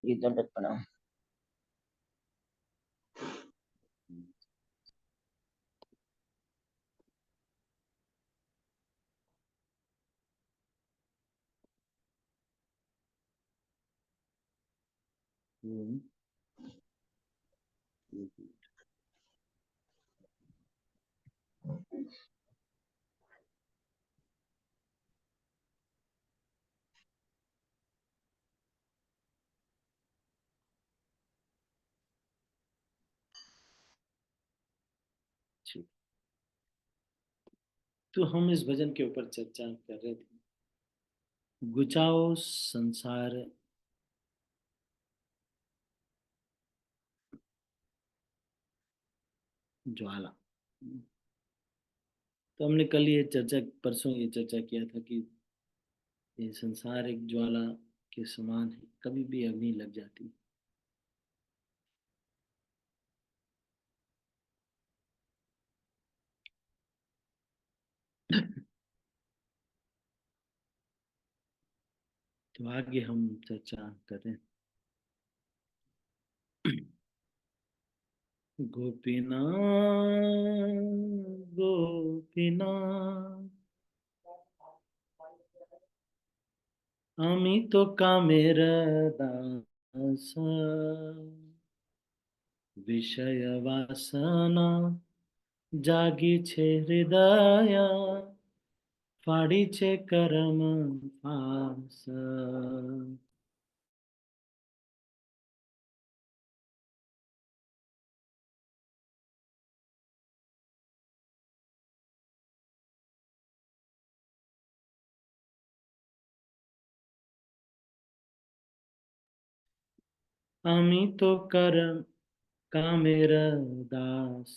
ये दंडक प्रणाम। हम्म, ठीक। तो हम इस भजन के ऊपर चर्चा कर रहे थे। गुचाओ संसार ज्वाला। तो हमने कल ये चर्चा, परसों ये चर्चा किया था कि ये संसार एक ज्वाला के समान है, कभी भी अग्नि लग जाती है। तो आगे हम चर्चा करें। गोपीनाथ गोपीनाथ, আমি তো কামের দাস, বিষয় বাসনা জাগিছে হৃদয়, ফাড়িছে করম ফাস। আমি তো করম কামের দাস,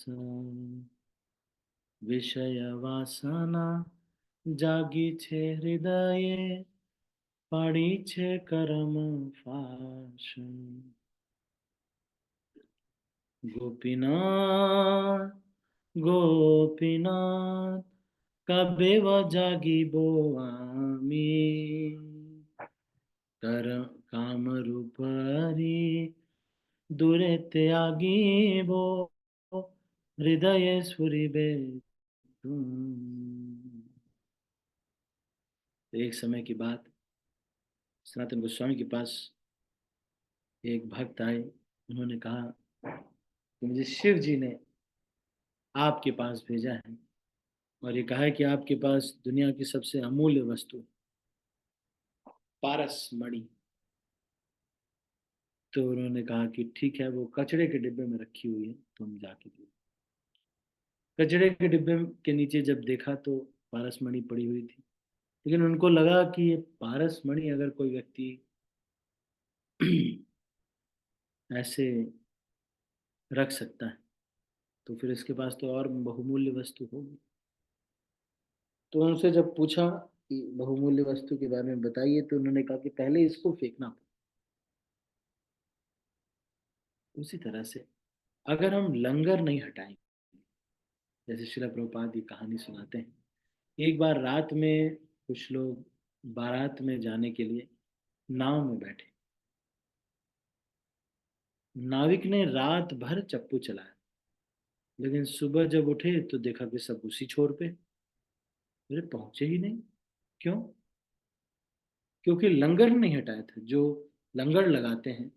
বিষয় বাসনা জাগিছে হৃদয়ে, ফাড়িছে করম ফাস। গোপীনাথ গোপীনাথ, কবে বা জাগিব আমি, কর কামরূপারি দূরে ত্যাগিব, হৃদয়ে স্ফुरिबे तुम। तो एक समय की बात, सनातन गोस्वामी के पास एक भक्त आए। उन्होंने कहा कि मुझे शिव जी ने आपके पास भेजा है, और ये कहा है कि आपके पास दुनिया की सबसे अमूल्य वस्तु पारस मणि। तो उन्होंने कहा कि ठीक है, वो कचड़े के डिब्बे में रखी हुई है, तुम जाके दो। कचड़े के डिब्बे के नीचे जब देखा तो पारस मणि पड़ी हुई थी। लेकिन उनको लगा कि ये पारस मणि अगर कोई व्यक्ति ऐसे रख सकता है, तो फिर इसके पास तो और बहुमूल्य वस्तु होगी। तो उनसे जब पूछा कि बहुमूल्य वस्तु के बारे में बताइए, तो उन्होंने कहा कि पहले इसको फेंकना पड़ेगा। उसी तरह से अगर हम लंगर नहीं हटाएंगे, जैसे श्रील प्रभुपाद की कहानी सुनाते हैं, एक बार रात में कुछ लोग बारात में जाने के लिए नाव में बैठे। नाविक ने रात भर चप्पू चलाया, लेकिन सुबह जब उठे तो देखा कि सब उसी छोर पे, अरे पहुंचे ही नहीं। क्यों? क्योंकि लंगर नहीं हटाया था। जो लंगर लगाते हैं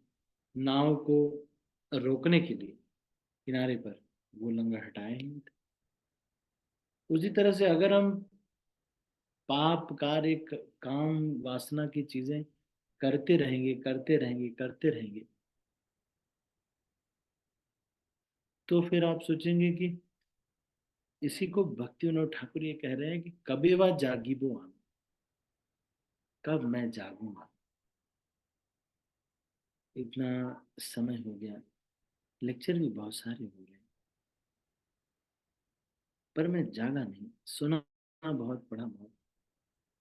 नाव को रोकने के लिए किनारे पर, वो लंगर हटाए ही नहीं थे। उसी तरह से अगर हम पाप कार्य काम वासना की चीजें करते रहेंगे करते रहेंगे करते रहेंगे, तो फिर आप सोचेंगे कि इसी को भक्ति विनोद ठाकुर ये कह रहे हैं कि कभी वह जागीबो आन, कब मैं जागूंगा। इतना समय हो गया, लेक्चर भी बहुत सारे हो गए, पर मैं जागा नहीं। सुना बहुत, पढ़ा बहुत,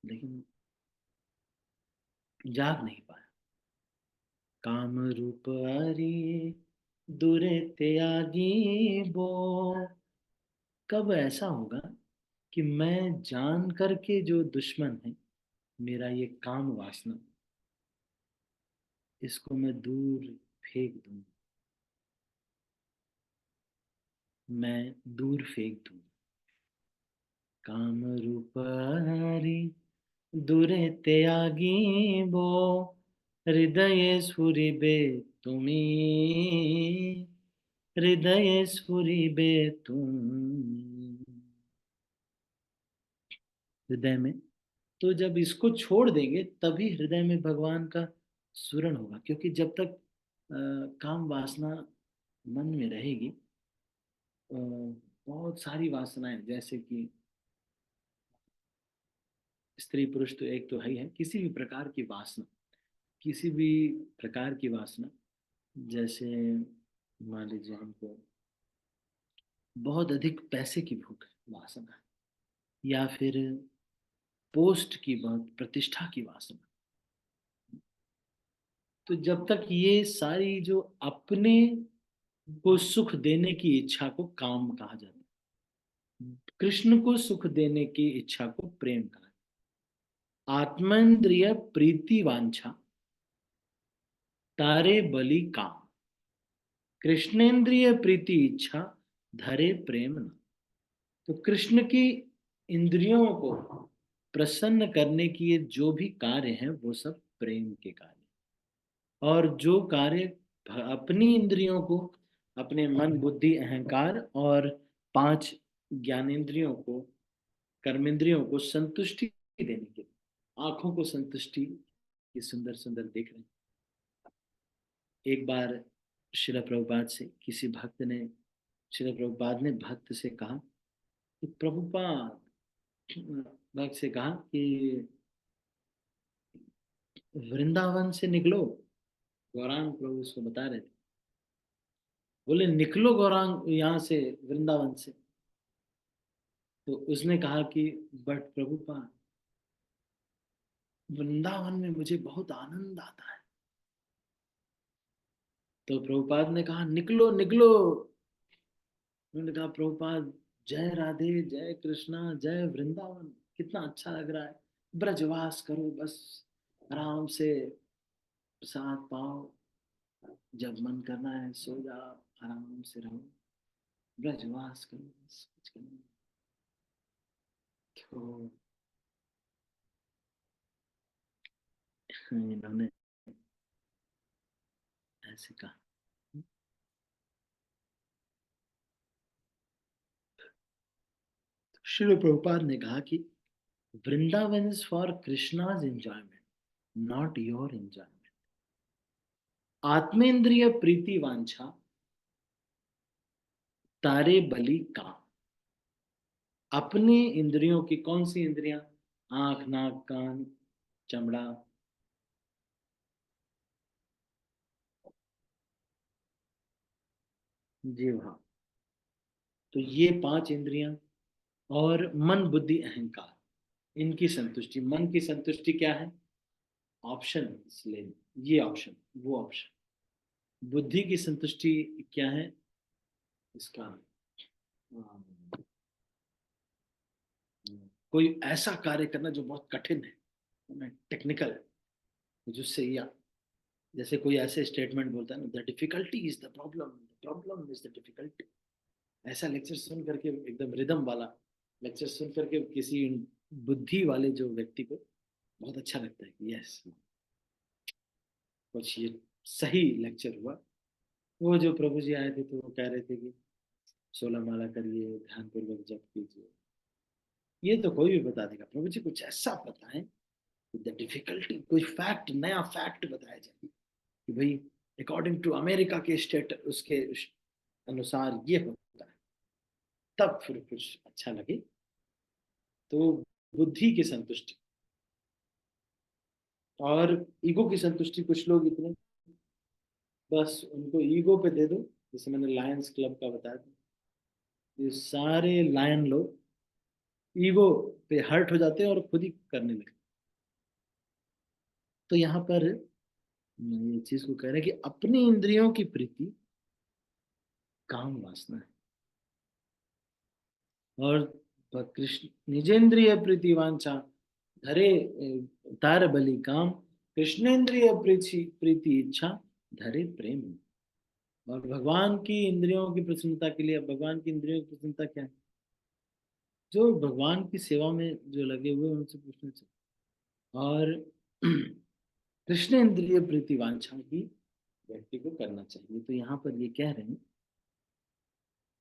लेकिन जाग नहीं पाया। काम रूप हरि दूरे त्यागी बो। कब ऐसा होगा कि मैं जान करके जो दुश्मन है मेरा, ये काम वासना, इसको मैं दूर फेंक दूं, मैं दूर फेंक दूं। काम रूपारी दूरे त्यागी बो, हृदय स्फुरिबे तुमी, हृदय स्फुरिबे तुम। हृदय में, तो जब इसको छोड़ देंगे तभी हृदय में भगवान का स्मरण होगा, क्योंकि जब तक काम वासना मन में रहेगी, बहुत सारी वासनाएं, जैसे कि स्त्री पुरुष तो एक तो है ही है, किसी भी प्रकार की वासना, किसी भी प्रकार की वासना, जैसे मान लीजिए हमको बहुत अधिक पैसे की भूख है, वासना है, या फिर पोस्ट की, बहुत प्रतिष्ठा की वासना। तो जब तक ये सारी जो अपने को सुख देने की इच्छा को काम कहा जाता है, कृष्ण को सुख देने की इच्छा को प्रेम कहा जाता है। आत्मेंद्रिय प्रीति वांछा तारे बलि काम, कृष्णेंद्रिय प्रीति इच्छा धरे प्रेम न। तो कृष्ण की इंद्रियों को प्रसन्न करने की ये जो भी कार्य हैं वो सब प्रेम के कार्य, और जो कार्य अपनी इंद्रियों को, अपने मन बुद्धि अहंकार और पांच ज्ञानेंद्रियों को, कर्मेंद्रियों को संतुष्टि देने के लिए, आंखों को संतुष्टि की सुंदर सुंदर देख रहे हैं। एक बार श्रील प्रभुपाद से किसी भक्त ने, श्रील प्रभुपाद ने भक्त से कहा कि प्रभुपाद, भक्त से कहा कि वृंदावन से निकलो। गौरांग प्रभु उसको बता रहे थे, बोले निकलो गौरांग यहाँ से, वृंदावन से। तो उसने कहा कि बट प्रभुपाद, वृंदावन में मुझे बहुत आनंद आता है। तो प्रभुपाद ने कहा निकलो निकलो। उन्होंने कहा प्रभुपाद, जय राधे, जय कृष्णा, जय वृंदावन, कितना अच्छा लग रहा है, ब्रजवास करो बस, आराम से प्रसाद पाओ, जब मन करना है सो जाओ, आराम से रहो, ब्रजवास करो बस, कुछ करना नहीं। तो इन्होंने ऐसे कहा। श्री प्रभुपाद ने कहा कि Vrindavan is for Krishna's enjoyment, not your enjoyment. आत्मेंद्रिय प्रीति वांछा तारे बलि काम। अपनी इंद्रियों की, कौन सी इंद्रियां? आंख नाक कान चमड़ा, जीवा, तो ये पांच इंद्रियां, और मन बुद्धि अहंकार, इनकी संतुष्टि। मन की संतुष्टि क्या है? ऑप्शन ले, ये ऑप्शन, वो ऑप्शन। बुद्धि की संतुष्टि क्या है? इसका कोई ऐसा कार्य करना जो बहुत कठिन है, टेक्निकल है, जिससे या जैसे कोई ऐसे स्टेटमेंट बोलता है ना, the difficulty is the problem, problem is the difficulty. ऐसा लेक्चर सुन करके, एकदम रिदम वाला लेक्चर सुन करके, किसी बुद्धि वाले जो व्यक्ति को बहुत अच्छा लगता है कि यस, कुछ ये सही लेक्चर हुआ। वो जो प्रभु जी आए थे तो वो कह रहे थे कि 16 माला करिए, ध्यान पूर्वक जप कीजिए। ये तो कोई भी बता देगा, प्रभु जी कुछ ऐसा बताएं, द डिफिकल्टी, कोई फैक्ट, नया फैक्ट बताया जाए कि भाई अकॉर्डिंग टू अमेरिका के स्टेट, उसके अनुसार ये होता है, तब फिर कुछ अच्छा लगे। तो बुद्धि की संतुष्टि और ईगो की संतुष्टि, कुछ लोग इतने, बस उनको ईगो पे दे दो, जैसे मैंने लायंस क्लब का बताया था, ये सारे लायन लोग ईगो पे हर्ट हो जाते हैं और खुद ही करने लगते। तो यहाँ पर ये चीज को कह रहे हैं कि अपनी इंद्रियों की प्रीति काम वासना है, और कृष्ण निजेंद्रिय प्रीति वांछा धरे तार बलि काम, कृष्णेन्द्रिय प्रीति प्रीति इच्छा धरे प्रेम। और भगवान की इंद्रियों की प्रसन्नता के लिए, अब भगवान की इंद्रियों की प्रसन्नता क्या है? जो भगवान की सेवा में जो लगे हुए हैं, उनसे पूछना चाहिए। और कृष्ण इंद्रिय प्रीति वांछा भी व्यक्ति को करना चाहिए। तो यहाँ पर ये कह रहे हैं,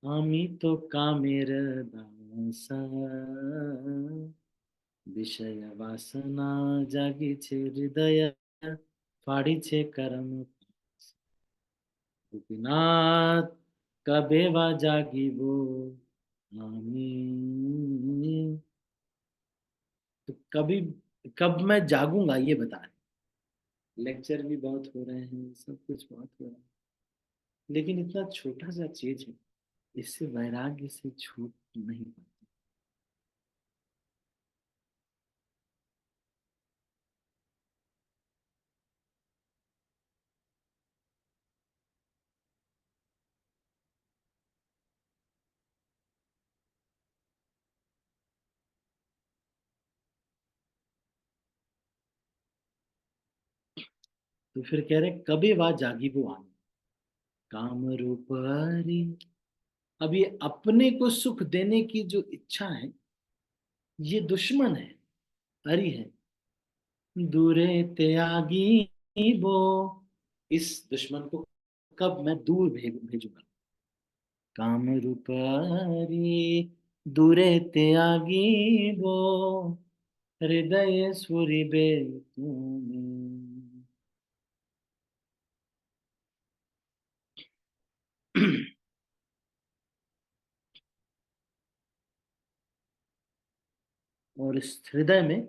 आमी तो कामेर दासा বিষয় বাসনা জাগিছে হৃদয়ে ফাড়িছে করম গোপীনাথ কবে বা জাগিব আমি। तो कभी, कब मैं जागूंगा ये बता रहे। लेक्चर भी बहुत हो रहे हैं, सब कुछ बहुत हो रहा है, लेकिन इतना छोटा सा चीज है, इससे वैराग्य से छूट नहीं पाती। तो फिर कह रहे कभी वह जागी वो आने काम रूप हरि। अब ये अपने को सुख देने की जो इच्छा है, ये दुश्मन है, हरि है। दूरे त्यागी वो, इस दुश्मन को कब मैं दूर भेजूंगा। काम रूप हरि दूरे त्यागी वो, हृदय सुरी बे तुम्हें। और इस हृदय में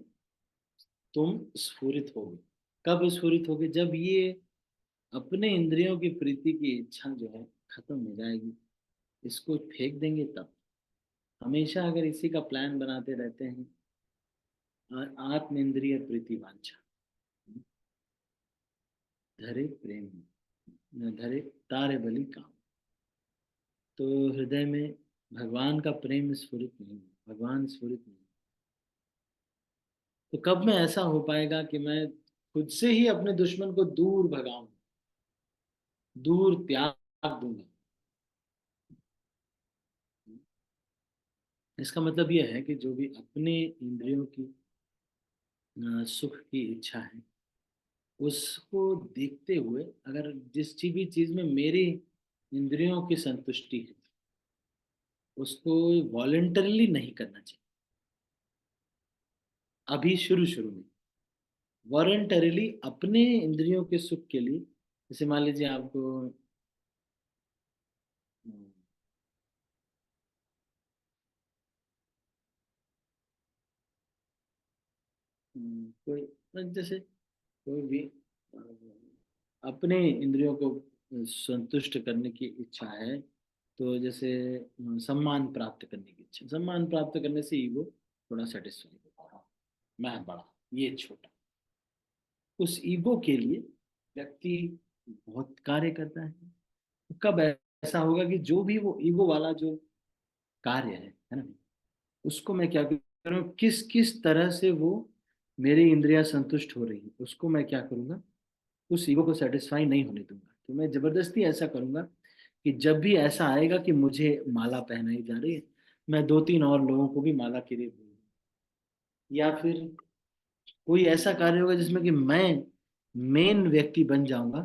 तुम स्फुरित होगे। कब स्फुरित होगे? जब ये अपने इंद्रियों की प्रीति की इच्छा जो है खत्म हो जाएगी, इसको फेंक देंगे तब। हमेशा अगर इसी का प्लान बनाते रहते हैं, आत्म इंद्रिय प्रीति वांछा धरे प्रेम न धरे तारे बलि काम। तो हृदय में भगवान का प्रेम स्फुरित नहीं है, भगवान स्फुरित नहीं। तो कब में ऐसा हो पाएगा कि मैं खुद से ही अपने दुश्मन को दूर भगाऊं, दूर त्याग दूंगा। इसका मतलब यह है कि जो भी अपने इंद्रियों की सुख की इच्छा है, उसको देखते हुए अगर जिस भी चीज में मेरी इंद्रियों की संतुष्टि है, उसको वॉलेंटरली नहीं करना चाहिए। अभी शुरू शुरू में वॉलेंटरीली अपने इंद्रियों के सुख के लिए, जैसे मान लीजिए आपको कोई जैसे कोई भी अ, अपने इंद्रियों को संतुष्ट करने की इच्छा है, तो जैसे सम्मान प्राप्त करने की इच्छा, सम्मान प्राप्त करने से ईगो थोड़ा सेटिस्फाई होता है, मैं बड़ा, ये छोटा। उस ईगो के लिए व्यक्ति बहुत कार्य करता है। कब ऐसा होगा कि जो भी वो ईगो वाला जो कार्य है ना, उसको मैं क्या करूँ, किस किस तरह से वो मेरी इंद्रियां संतुष्ट हो रही है, उसको मैं क्या करूंगा, उस ईगो को सेटिस्फाई नहीं होने दूंगा। तो मैं जबरदस्ती ऐसा करूंगा कि जब भी ऐसा आएगा कि मुझे माला पहनाई जा रही है, मैं दो तीन और लोगों को भी माला के लिए बोलूंगा। या फिर कोई ऐसा कार्य होगा जिसमें कि मैं मेन व्यक्ति बन जाऊंगा,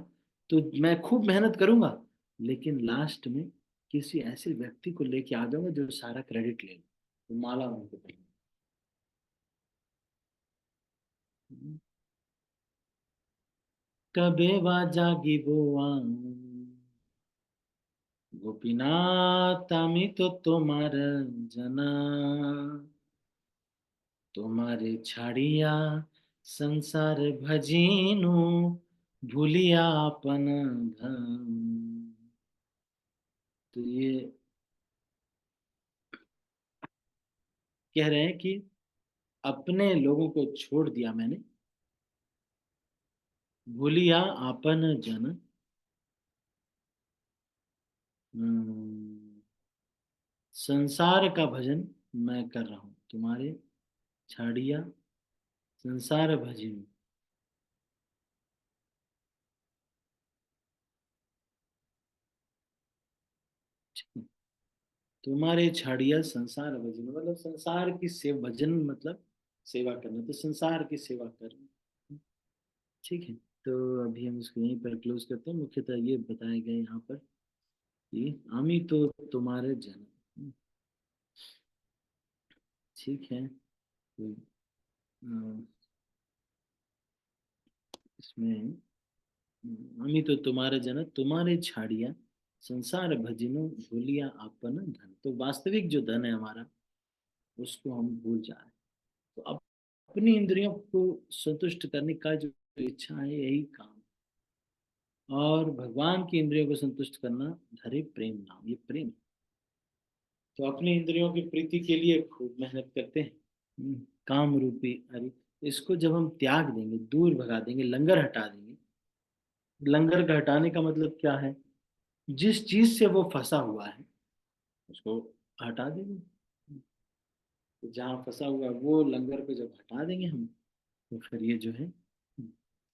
तो मैं खूब मेहनत करूंगा, लेकिन लास्ट में किसी ऐसे व्यक्ति को लेके आ जाऊंगा जो सारा क्रेडिट ले, तो माला उनको पहनाऊंगा। कबे जागी बोआं गोपीनाथ আমি তো তোমার জানা তোমারে ছাড়িয়া संसार भजीनु भूलिया अपन धाम। तो ये कह रहे हैं कि अपने लोगों को छोड़ दिया मैंने, भूलिया आपन जन। संसार का भजन मैं कर रहा हूँ, तुम्हारे छाड़िया संसार भजन। ठीक है। तुम्हारे छाड़िया संसार भजन, मतलब संसार की सेवा, भजन मतलब सेवा करना, तो संसार की सेवा करना। ठीक है। तो अभी हम इसको यहीं पर क्लोज करते हैं। मुख्यतः ये बताया गया यहाँ पर कि आमी तो तुम्हारे जन। ठीक है। तो इसमें आमी तो तुम्हारे जन, तुम्हारे छाड़िया संसार भजिनो, भूलिया आपन धन। तो वास्तविक जो धन है हमारा, उसको हम भूल जा रहे हैं। तो अपनी इंद्रियों को संतुष्ट करने का जो इच्छा है, यही काम है। और भगवान की इंद्रियों को संतुष्ट करना धरे प्रेम नाम, ये प्रेम। तो अपनी इंद्रियों की प्रीति के लिए खूब मेहनत करते हैं। हम्म, काम रूपी अरे, इसको जब हम त्याग देंगे, दूर भगा देंगे, लंगर हटा देंगे। लंगर का हटाने का मतलब क्या है? जिस चीज से वो फंसा हुआ है, उसको हटा देंगे। तो जहाँ फंसा हुआ है, वो लंगर को जब हटा देंगे हम, तो फिर ये जो है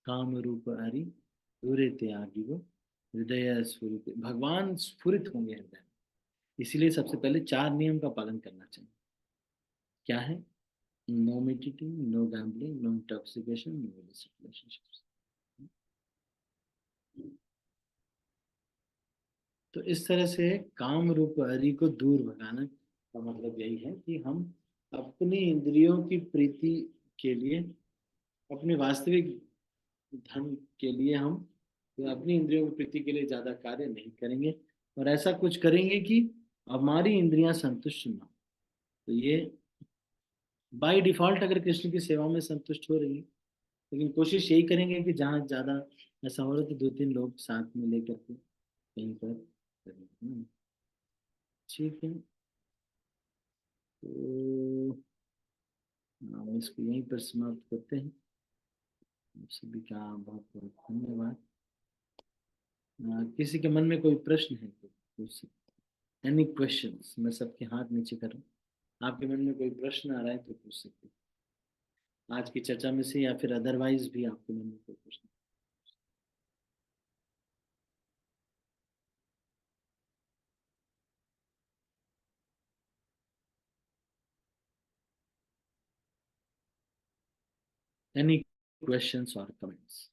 काम रूप हरि दूरे त्यागी वो, हृदय स्फुरित, भगवान स्फुरित होंगे हृदय में। इसीलिए सबसे पहले 4 नियम का पालन करना चाहिए। क्या है? No meeting, no gambling, no intoxication, no illicit relationships. तो इस तरह से काम रूप हरि को दूर भगाना का मतलब यही है कि हम अपनी इंद्रियों की प्रीति के लिए, अपने वास्तविक धन के लिए हम अपनी इंद्रियों की प्रीति के लिए ज्यादा कार्य नहीं करेंगे, और ऐसा कुछ करेंगे कि हमारी इंद्रियां संतुष्ट ना हो। तो ये बाय डिफॉल्ट अगर कृष्ण की सेवा में संतुष्ट हो रही है, लेकिन कोशिश यही करेंगे कि जहाँ ज्यादा ऐसा हो रहा है तो 2-3 लोग साथ में लेकर के कहीं पर करें। ठीक है। तो हम इसको यहीं पर समाप्त करते हैं। आप सभी का बहुत बहुत धन्यवाद। किसी के मन में कोई प्रश्न है तो पूछ सकते। एनी क्वेश्चंस, मैं सबके हाथ नीचे कर रहा हूँ। आपके मन में कोई प्रश्न आ रहा है तो पूछ सकते हैं आज की चर्चा में से, या फिर अदरवाइज भी आपके मन में कोई प्रश्न। एनी क्वेश्चंस और कमेंट्स?